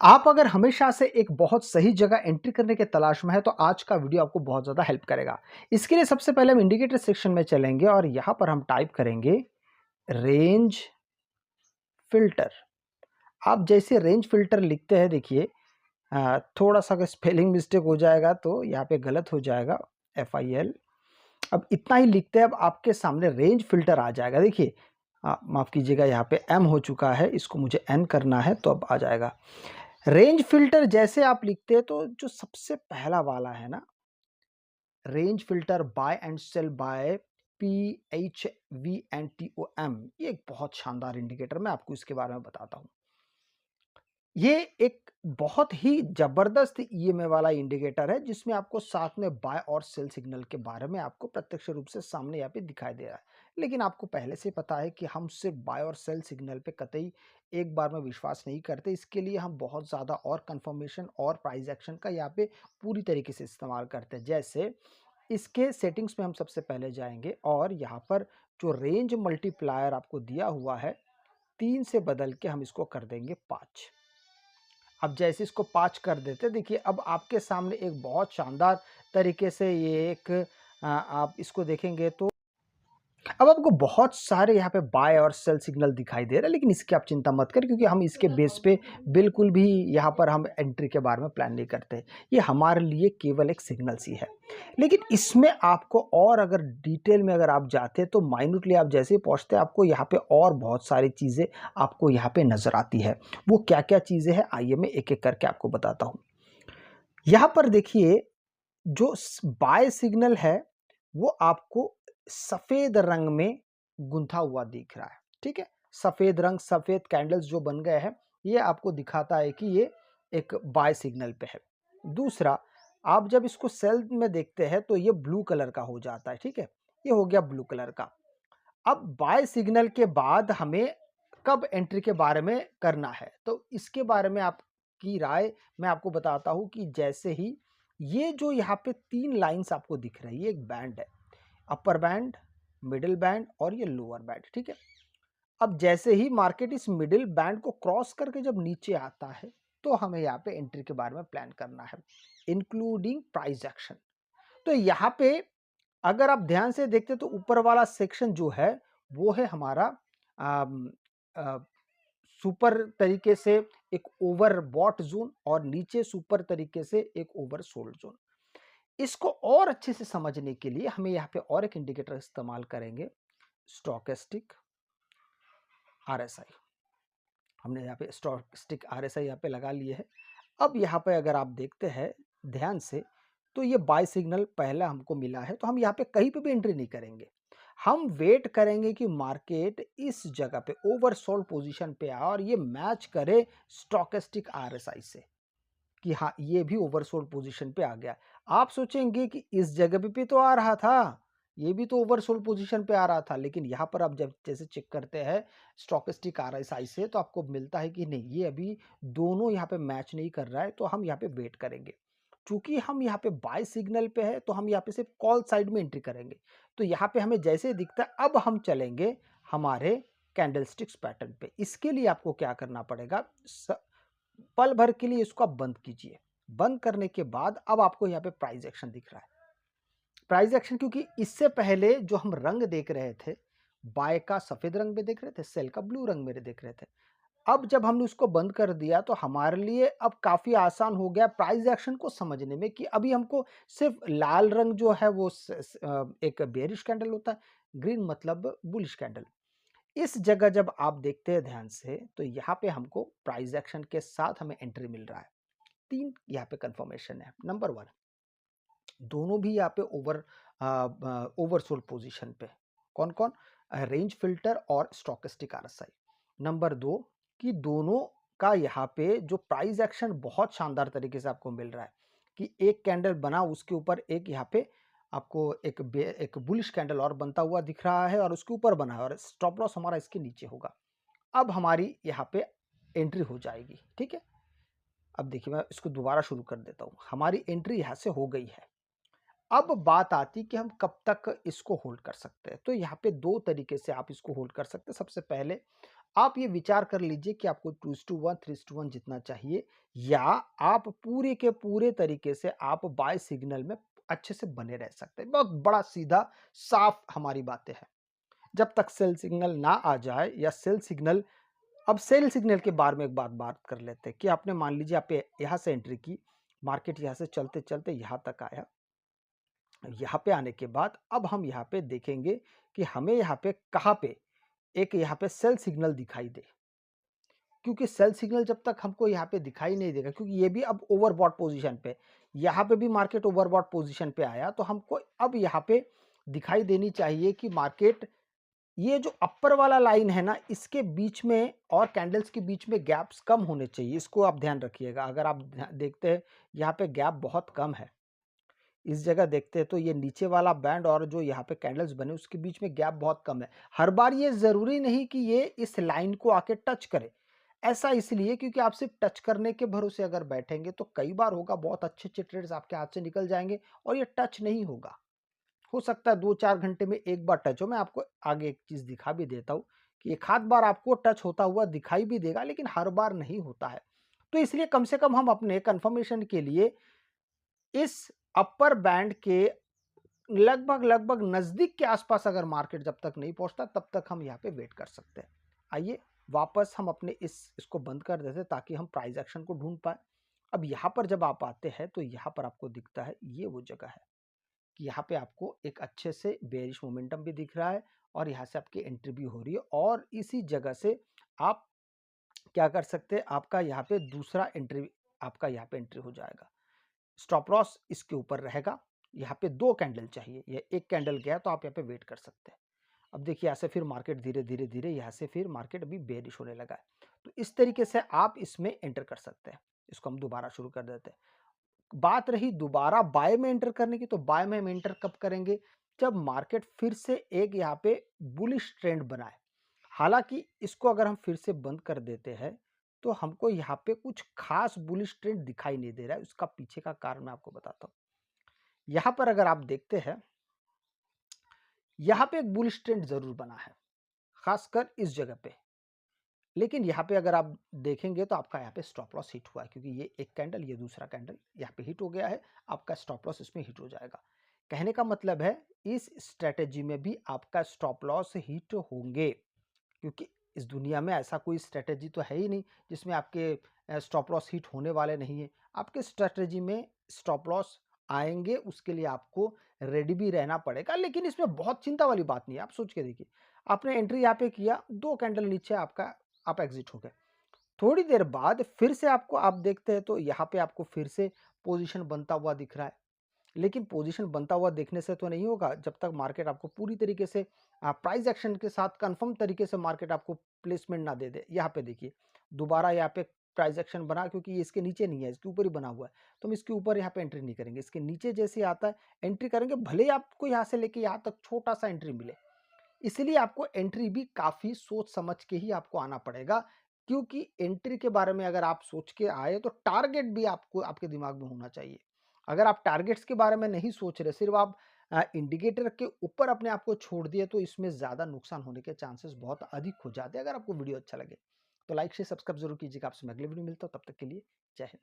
आप अगर हमेशा से एक बहुत सही जगह एंट्री करने के तलाश में है तो आज का वीडियो आपको बहुत ज़्यादा हेल्प करेगा। इसके लिए सबसे पहले हम इंडिकेटर सेक्शन में चलेंगे और यहाँ पर हम टाइप करेंगे रेंज फ़िल्टर। आप जैसे रेंज फ़िल्टर लिखते हैं देखिए थोड़ा-सा अगर स्पेलिंग मिस्टेक हो जाएगा तो यहाँ पे गलत हो जाएगा FIL। अब इतना ही लिखते हैं अब आपके सामने रेंज फ़िल्टर आ जाएगा। देखिए माफ़ कीजिएगा यहाँ पे M हो चुका है, इसको मुझे N करना है तो अब आ जाएगा। रेंज फ़िल्टर जैसे आप लिखते हैं तो जो सबसे पहला वाला है ना, range filter buy and sell by PHVNTOM, ये एक बहुत शानदार इंडिकेटर मैं आपको इसके बारे में बताता हूँ। ये एक बहुत ही ज़बरदस्त ईएमए वाला इंडिकेटर है जिसमें आपको साथ में बाय और सेल सिग्नल के बारे में आपको प्रत्यक्ष रूप से सामने यहाँ पे दिखाई दे रहा है। लेकिन आपको पहले से पता है कि हम सिर्फ बाय और सेल सिग्नल पे कतई एक बार में विश्वास नहीं करते। इसके लिए हम बहुत ज़्यादा और कंफर्मेशन और प्राइस एक्शन का यहाँ पे पूरी तरीके से इस्तेमाल करते हैं। जैसे इसके सेटिंग्स में हम सबसे पहले जाएंगे और यहाँ पर जो रेंज मल्टीप्लायर आपको दिया हुआ है 3 से बदल के हम इसको कर देंगे 5। अब जैसे इसको 5 कर देते देखिए अब आपके सामने एक बहुत शानदार तरीके से ये एक आप इसको देखेंगे तो अब आपको बहुत सारे यहाँ पे बाय और सेल सिग्नल दिखाई दे रहे हैं, लेकिन इसकी आप चिंता मत करें क्योंकि हम इसके बेस पे बिल्कुल भी यहाँ पर हम एंट्री के बारे में प्लान नहीं करते। ये हमारे लिए केवल एक सिग्नल्स ही है। लेकिन इसमें आपको और अगर डिटेल में अगर आप जाते हैं तो माइन्यूटली आप जैसे ही पहुँचते हैं आपको यहाँ पे और बहुत सारी चीज़ें आपको यहाँ पे नज़र आती है। वो क्या-क्या चीज़ें हैं आइए मैं एक-एक करके आपको बताता हूँ। यहाँ पर देखिए जो बाय सिग्नल है वो आपको सफेद रंग में गुंथा हुआ दिख रहा है, ठीक है? सफेद रंग, सफेद कैंडल्स जो बन गए हैं, ये आपको दिखाता है कि ये एक बाय सिग्नल पे है। दूसरा, आप जब इसको सेल में देखते हैं तो ये ब्लू कलर का हो जाता है, ठीक है? ये हो गया ब्लू कलर का। अब बाय सिग्नल के बाद हमें कब एंट्री के बारे में करना है, तो इसके बारे में आपकी राय मैं आपको बताता हूँ कि जैसे ही ये जो यहाँ पे 3 लाइन्स आपको दिख रही है, एक बैंड है, अपर बैंड, मिडल बैंड और ये लोअर बैंड, ठीक है? अब जैसे ही मार्केट इस मिडल बैंड को क्रॉस करके जब नीचे आता है, तो हमें यहाँ पे एंट्री के बारे में प्लान करना है, इंक्लूडिंग प्राइस एक्शन। तो यहाँ पे अगर आप ध्यान से देखते तो ऊपर वाला सेक्शन जो है वो है हमारा अम, अ, सुपर तरीके से एक ओवर बॉट जोन और नीचे सुपर तरीके से एक ओवर सोल्ड जोन। इसको और अच्छे से समझने के लिए हमें यहाँ पे और एक इंडिकेटर इस्तेमाल करेंगे, स्टोकेस्टिक आरएसआई। हमने यहाँ पे स्टोकेस्टिक आरएसआई यहाँ पे लगा लिए है। अब यहाँ पे अगर आप देखते हैं ध्यान से तो ये बाय सिग्नल पहला हमको मिला है तो हम यहाँ पे कहीं पे भी एंट्री नहीं करेंगे। हम वेट करेंगे कि मार्केट इस जगह पे ओवरसोल्ड पोजीशन पे आए और ये मैच करे स्टोकेस्टिक आरएसआई से कि हाँ ये भी ओवरसोल्ड पोजीशन पे आ गया। आप सोचेंगे कि इस जगह पे तो आ रहा था, ये भी तो ओवरसोल्ड पोजीशन पे आ रहा था, लेकिन यहाँ पर आप जब जैसे चेक करते हैं स्टोकेस्टिक आरएसआई से तो आपको मिलता है कि नहीं ये अभी दोनों यहाँ पे मैच नहीं कर रहा है, तो हम यहाँ पे वेट करेंगे। चूंकि हम यहाँ पे बाय सिग्नल पे है तो हम यहाँ पे सिर्फ कॉल साइड में एंट्री करेंगे। तो यहाँ पे हमें जैसे ही दिखता है अब हम चलेंगे हमारे कैंडलस्टिक्स पैटर्न पे। इसके लिए आपको क्या करना पड़ेगा, पल भर के लिए इसको आप बंद कीजिए। बंद करने के बाद अब आपको यहाँ पे प्राइस एक्शन दिख रहा है। प्राइस एक्शन क्योंकि इससे पहले जो हम रंग देख रहे थे, बाय का सफेद रंग में देख रहे थे, सेल का ब्लू रंग में देख रहे थे। अब जब हमने उसको बंद कर दिया तो हमारे लिए अब काफ़ी आसान हो गया प्राइस एक्शन को समझने में कि अभी हमको सिर्फ लाल रंग जो है वो एक बेयरिश कैंडल होता है, ग्रीन मतलब बुलिश कैंडल। इस जगह जब आप देखते हैं ध्यान से तो यहाँ पे हमको प्राइस एक्शन के साथ हमें एंट्री मिल रहा है। 3 यहाँ पे कंफर्मेशन है। नंबर 1, दोनों भी यहाँ पे ओवरसोल्ड पोजीशन पे। कौन-कौन? रेंज फिल्टर और स्टोकेस्टिक आरएसआई। नंबर 2 कि दोनों का यहाँ पे जो प्राइस एक्शन बहुत शानदार तरीके से आपको मिल रहा है कि एक कैंडल बना उसके ऊपर एक यहाँ पे आपको एक बुलिश कैंडल और बनता हुआ दिख रहा है और उसके ऊपर बना है और स्टॉप लॉस हमारा इसके नीचे होगा। अब हमारी यहाँ पे एंट्री हो जाएगी, ठीक है? अब देखिए मैं इसको दोबारा शुरू कर देता हूँ। हमारी एंट्री यहाँ से हो गई है। अब बात आती कि हम कब तक इसको होल्ड कर सकते हैं। तो यहाँ पे 2 तरीके से आप इसको होल्ड कर सकते हैं। सबसे पहले आप ये विचार कर लीजिए कि आपको 2:1, 3:1 जितना चाहिए, या आप पूरे के पूरे तरीके से आप बाय सिग्नल में अच्छे से बने रह सकते हैं। बहुत बड़ा सीधा साफ हमारी बातें हैं। जब तक सेल सिग्नल ना आ जाए, या सेल सिग्नल, अब सेल सिग्नल के बारे में एक बात कर लेते हैं कि आपने मान लीजिए आप यहाँ से एंट्री की, मार्केट यहाँ से चलते चलते यहाँ तक आया। यहाँ पे आने के बाद अब हम यहाँ पे देखेंगे कि हमें यहाँ पे कहाँ पे एक यहाँ पे सेल सिग्नल दिखाई दे, क्योंकि सेल सिग्नल जब तक हमको यहाँ पे दिखाई नहीं देगा, क्योंकि ये भी अब ओवरबॉट पोजीशन पे, यहाँ पे भी मार्केट ओवरबॉट पोजीशन पे आया, तो हमको अब यहाँ पे दिखाई देनी चाहिए कि मार्केट, ये जो अपर वाला लाइन है ना, इसके बीच में और कैंडल्स के बीच में गैप्स कम होने चाहिए। इसको आप ध्यान रखिएगा। अगर आप देखते हैं यहाँ पे गैप बहुत कम है, इस जगह देखते हैं तो ये नीचे वाला बैंड और जो यहाँ पे कैंडल्स बने उसके बीच में गैप बहुत कम है। हर बार ये जरूरी नहीं कि ये इस लाइन को आके टच करे। ऐसा इसलिए क्योंकि आप सिर्फ टच करने के भरोसे अगर बैठेंगे तो कई बार होगा बहुत अच्छे अच्छे ट्रेड्स आपके हाथ से निकल जाएंगे और ये टच नहीं होगा। हो सकता है 2-4 घंटे में एक बार टच हो। मैं आपको आगे एक चीज दिखा भी देता हूँ कि एक आध बार आपको टच होता हुआ दिखाई भी देगा, लेकिन हर बार नहीं होता है। तो इसलिए कम से कम हम अपने कंफर्मेशन के लिए इस अपर बैंड के लगभग लगभग नजदीक के आसपास अगर मार्केट जब तक नहीं पहुंचता तब तक हम यहाँ पे वेट कर सकते हैं। आइए वापस हम अपने इसको बंद कर देते हैं ताकि हम प्राइस एक्शन को ढूंढ पाए। अब यहाँ पर जब आप आते हैं तो यहाँ पर आपको दिखता है, ये वो जगह है कि यहाँ पे आपको एक अच्छे से बेरिश मोमेंटम भी दिख रहा है और यहाँ से आपकी एंट्री भी हो रही है, और इसी जगह से आप क्या कर सकते हैं, आपका यहाँ पे दूसरा एंट्री, आपका यहाँ पे एंट्री हो जाएगा। स्टॉप लॉस इसके ऊपर रहेगा। यहाँ पे 2 कैंडल चाहिए, ये एक कैंडल गया तो आप यहाँ पे वेट कर सकते हैं। अब देखिए यहाँ से फिर मार्केट धीरे धीरे धीरे यहाँ से फिर मार्केट अभी बेरिश होने लगा है, तो इस तरीके से आप इसमें एंटर कर सकते हैं। इसको हम दोबारा शुरू कर देते हैं। बात रही दोबारा बाय में एंटर करने की, तो बाय में हम एंटर कब करेंगे, जब मार्केट फिर से एक यहाँ पे बुलिश ट्रेंड बनाए। हालांकि इसको अगर हम फिर से बंद कर देते हैं तो हमको यहाँ पे कुछ खास बुलिश ट्रेंड दिखाई नहीं दे रहा है। उसका पीछे का कारण मैं आपको बताता हूँ। यहाँ पर अगर आप देखते हैं, यहाँ पे एक बुलिश ट्रेंड जरूर बना है, खासकर इस जगह पे। लेकिन यहाँ पे अगर आप देखेंगे तो आपका यहाँ पे स्टॉप लॉस हिट हुआ है, क्योंकि ये एक कैंडल, ये दूसरा कैंडल यहाँ पे हिट हो गया है। आपका स्टॉप लॉस इसमें हिट हो जाएगा। कहने का मतलब है इस स्ट्रेटेजी में भी आपका स्टॉप लॉस हिट होंगे, क्योंकि इस दुनिया में ऐसा कोई स्ट्रेटेजी तो है ही नहीं जिसमें आपके स्टॉप लॉस हिट होने वाले नहीं है। आपके स्ट्रेटेजी में स्टॉप लॉस आएंगे, उसके लिए आपको रेडी भी रहना पड़ेगा। लेकिन इसमें बहुत चिंता वाली बात नहीं है। आप सोच के देखिए, आपने एंट्री यहाँ पे किया, 2 कैंडल नीचे आपका, आप एग्जिट हो गए। थोड़ी देर बाद फिर से आपको, आप देखते हैं तो यहाँ पे आपको फिर से पोजीशन बनता हुआ दिख रहा है। लेकिन पोजीशन बनता हुआ देखने से तो नहीं होगा जब तक मार्केट आपको पूरी तरीके से प्राइस एक्शन के साथ कंफर्म तरीके से मार्केट आपको प्लेसमेंट ना दे दे। यहाँ पे देखिए दोबारा यहाँ पे प्राइस एक्शन बना, क्योंकि ये इसके नीचे नहीं है, इसके ऊपर ही बना हुआ है, तो हम इसके ऊपर यहाँ पे एंट्री नहीं करेंगे। इसके नीचे जैसे आता है एंट्री करेंगे, भले ही आपको यहाँ से लेके यहाँ तक छोटा सा एंट्री मिले। इसलिए आपको एंट्री भी काफी सोच समझ के ही आपको आना पड़ेगा, क्योंकि एंट्री के बारे में अगर आप सोच के आए तो टारगेट भी आपको आपके दिमाग में होना चाहिए। अगर आप टारगेट्स के बारे में नहीं सोच रहे, सिर्फ आप इंडिकेटर के ऊपर अपने आप को छोड़ दिए, तो इसमें ज़्यादा नुकसान होने के चांसेस बहुत अधिक हो जाते हैं। अगर आपको वीडियो अच्छा लगे तो लाइक शेयर सब्सक्राइब जरूर कीजिएगा। आपसे मैं अगले वीडियो मिलता हूँ, तब तक के लिए जय हिंद।